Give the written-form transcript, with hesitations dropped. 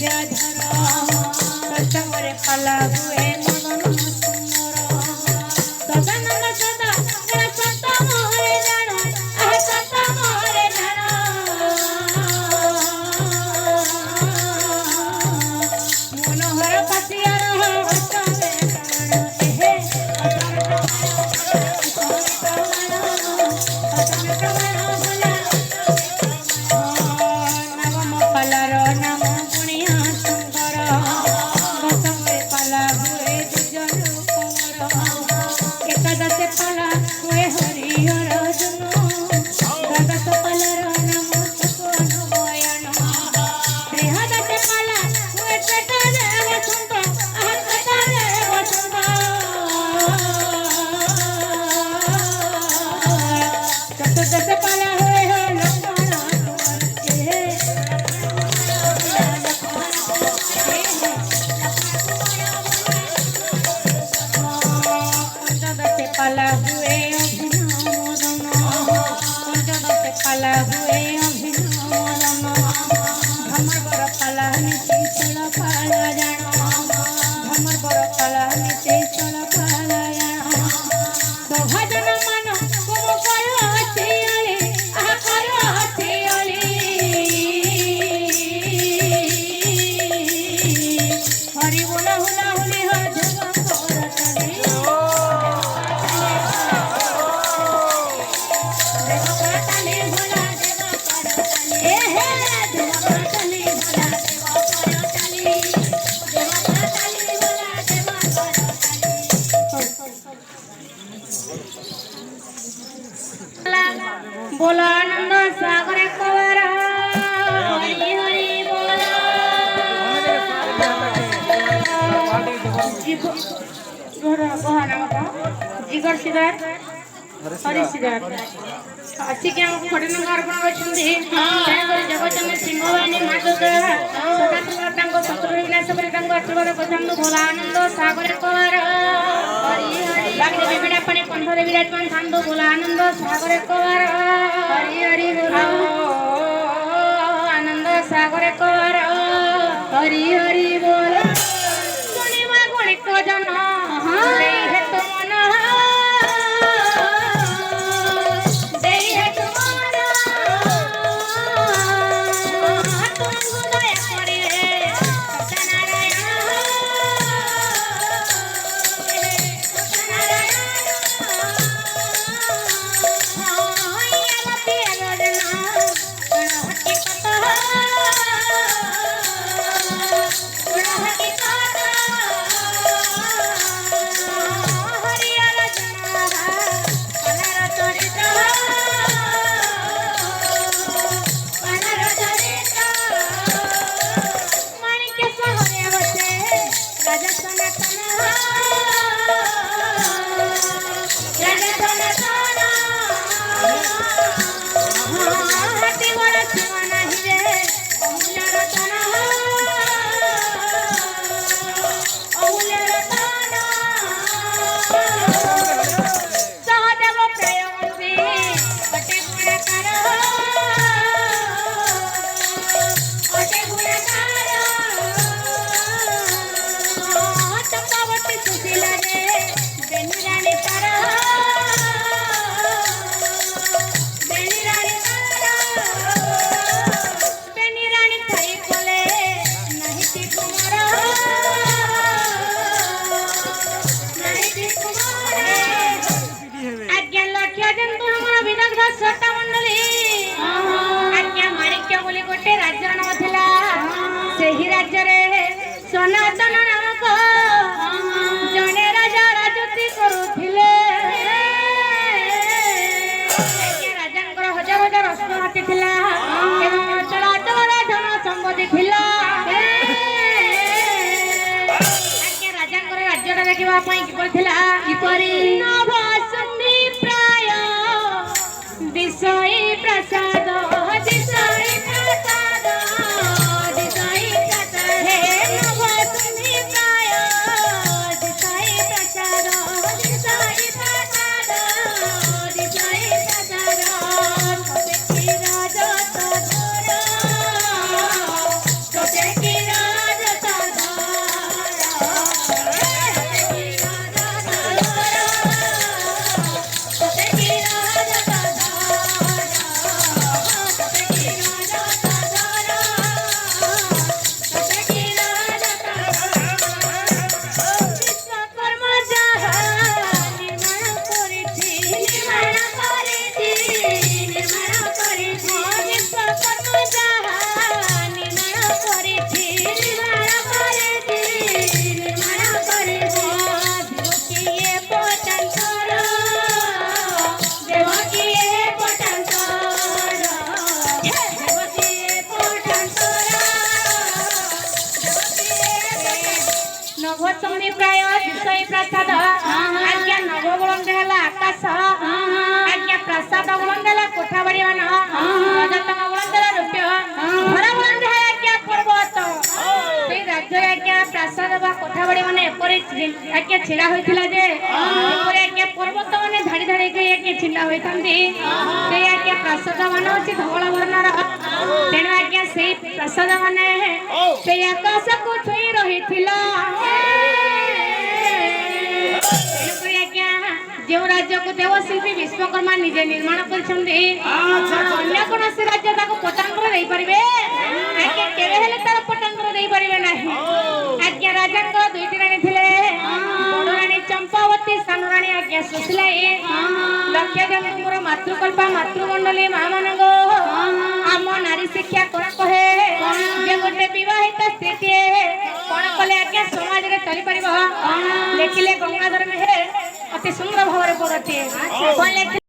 विद्याधर संगरे पाला हुए मदन सुंदर सदानंद सदा सत मोरे जानो सत मोरे जानो मनोहर पतियार हसवे हे नवम पालार नाम गुणिया सुंदर दशमे पाला हुए दुजन एकादशे पाला हुए हरिहर जन द्वादश पालार नाम सपन त्रिहदशे पाला हुए पेटरे बसंत पेटरे बसंत चतुर्दशे पाला हुए लक्ष्मण पंचदशे पाला हुए अभिनवदन पंचदशे पाला हुए अभिनवदन भमर पाला नीचे चल पाला जान भमर पाला नीचे चल पाला जान सभाजन मान तुम करो हथियाली करो हथियाली हरि बोला हुला हुली हो जगम करतली देवकातली भोला देव करतली हे देवकातली भोला देव करतली देवकातली भोला देव करतली बोला आनंद सागर कवर हरि हरि बोला जिगर सिदार हरि सिदार अच्छी क्या फटन अर्पण करछन्ती तेणुकरी जगचंद्र सिंह बाहिनी माधुकर सदाशिव तांको शत्रु विनाश करी तांको आशीर्वाद करछन्तु भोला आनंद सागर कवर हरि हरि बागदेवी बेड़ा पानी कंठरे विराजमान थांतु भोला आनंद सागर कवर हरि हरि बोला आनंद सागर कवर हरि हरि बोला गुणिमा गुणिक जन देहि हेतु मन देहि हेतु मन तुमको दया करे सत्यनारायण सनातन नामक जने राजा राजती करुथिले राजांकर हजार हजार अस्त्र हाथी थिला एवं चलाचल धन संपत्ति थिला राजांकर राज्यटा देखिबा पई किपरि थिला किपरि नभसुंदी प्राय दिसई प्रसाद दिसई प्रसाद दिसई प्रसाद हे नभसुंदी प्राय दिसई प्रसाद दिसई प्रसाद दिसई प्रसाद कोते की राजा तो ନଭସମ୍ମି ପ୍ରାୟ ଦିଶଇ ପ୍ରାସାଦ ଆଜ୍ଞା ନବ ବୁଲନ୍ଦ ହେଲା ଆକାଶ ଆଜ୍ଞା ପ୍ରାସାଦ ବୁଲନ୍ଦ ହେଲା କୋଠା ବାଡ଼ି ମାନ ରଜତଙ୍କ ବୁଲନ୍ଦ ହେଲା ରୂପ୍ୟ ଘର ବୁଲନ୍ଦ ହେଲା ଆଜ୍ଞା ପର୍ବତ ସେଇ ରାଜ୍ୟରେ ଆଜ୍ଞା ପ୍ରାସାଦ ବା କୋଠା ବାଡ଼ି ମାନେ ଏପରି ଆଜ୍ଞା ଛିଡ଼ା ହୋଇଥିଲା ଯେ ଏପରି ଆଜ୍ଞା ପର୍ବତ ମାନେ ଧାଡ଼ି ଧାଡ଼ି କରି ଆଜ୍ଞା ଛିଡ଼ା ହୋଇଥାନ୍ତି ସେଇ ଆଜ୍ଞା ପ୍ରାସାଦ ମାନ ଅଛି ଧବଳ ବର୍ଣ୍ଣର ତେଣୁ ଆଜ୍ଞା ସେଇ ପ୍ରସାଦ ମାନେ ସେଇ ଆକାଶକୁ ଛୁଇଁ ରହିଥିଲା ତେଣୁକରି ଆଜ୍ଞା ଯେଉଁ ରାଜ୍ୟକୁ ଦେବଶିଳ୍ପୀ ବିଶ୍ୱକର୍ମା ନିଜେ ନିର୍ମାଣ କରିଛନ୍ତି ଅନ୍ୟ କୌଣସି ରାଜ୍ୟ ତାକୁ ପଟାନ୍ତର ଦେଇପାରିବେ ଆଜ୍ଞା କେବେ ହେଲେ ତାର ପଟାନ୍ତର ଦେଇପାରିବେ ନାହିଁ ଆଜ୍ଞା ରାଜାଙ୍କର ଦୁଇଟି ରାଣୀ ଥିଲେ ବଡ଼ ରାଣୀ ଚମ୍ପାବତୀ ସାନ ରାଣୀ ଆଜ୍ଞା ସୁଶୀଳାଇ ଲକ୍ଷ୍ୟ ଦିଅନ୍ତୁ ମୋର ମାତୃକଳ୍ପା ମାତୃମଣ୍ଡଳୀ ମା ମାନଙ୍କ ଆମ ନାରୀ ଶିକ୍ଷା କଣ କହେ ଯେ ଗୋଟେ ବିବାହିତ ସ୍ତ୍ରୀଟିଏ କଣ କଲେ ଆଜ୍ଞା ସମାଜରେ ଚଳିପାରିବ ଲେଖିଲେ ଗଙ୍ଗାଧର ମେହେର ଅତି ସୁନ୍ଦର ଭାବରେ ପଦଟିଏ